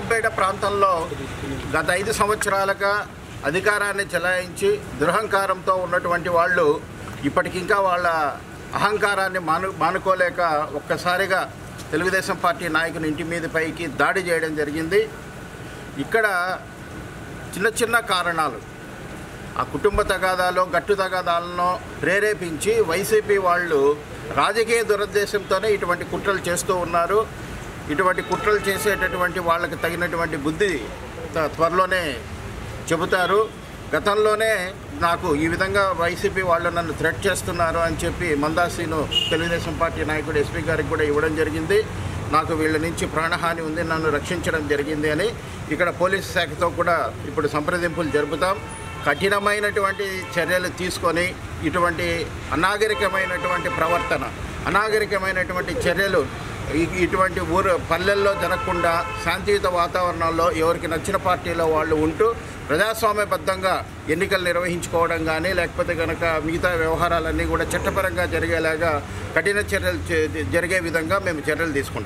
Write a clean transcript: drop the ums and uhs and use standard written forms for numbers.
కొత్తపేట ప్రాంతంలో గత 5 సంవత్సరాలుగా అధికారాన్ని చెలాయించి దురహంకారంతో ఉన్నటువంటి వాళ్ళు ఇప్పటికింకా వాళ్ళ అహంకారాన్ని మానుకోలేక ఒక్కసారిగా తెలుగుదేశం పార్టీ నాయకుని ఇంటి మీద పైకి దాడి చేయడం జరిగింది. ఇక్కడ చిన్న చిన్న కారణాలు, ఆ కుటుంబ తగాదాలో గట్టు తగాదాలను ప్రేరేపించి వైసీపీ వాళ్ళు రాజకీయ దురుద్దేశంతోనే ఇటువంటి కుట్రలు చేస్తూ ఉన్నారు. ఇటువంటి కుట్రలు చేసేటటువంటి వాళ్ళకి తగినటువంటి బుద్ధి త్వరలోనే చెబుతారు. గతంలోనే నాకు ఈ విధంగా వైసీపీ వాళ్ళు నన్ను థ్రెట్ చేస్తున్నారు అని చెప్పి మందాసీను తెలుగుదేశం పార్టీ నాయకుడు ఎస్పీ గారికి కూడా ఇవ్వడం జరిగింది. నాకు వీళ్ళ నుంచి ప్రాణహాని ఉంది, నన్ను రక్షించడం జరిగింది అని ఇక్కడ పోలీసు శాఖతో కూడా ఇప్పుడు సంప్రదింపులు జరుపుతాం. కఠినమైనటువంటి చర్యలు తీసుకొని ఇటువంటి అనాగరికమైనటువంటి ప్రవర్తన, అనాగరికమైనటువంటి చర్యలు ఇటువంటి పల్లెల్లో జరగకుండా శాంతియుత వాతావరణంలో ఎవరికి నచ్చిన పార్టీలో వాళ్ళు ఉంటూ ప్రజాస్వామ్యబద్ధంగా ఎన్నికలు నిర్వహించుకోవడం కానీ లేకపోతే కనుక మిగతా వ్యవహారాలన్నీ కూడా చట్టపరంగా జరిగేలాగా కఠిన చర్యలు జరిగే విధంగా మేము చర్యలు తీసుకుంటాం.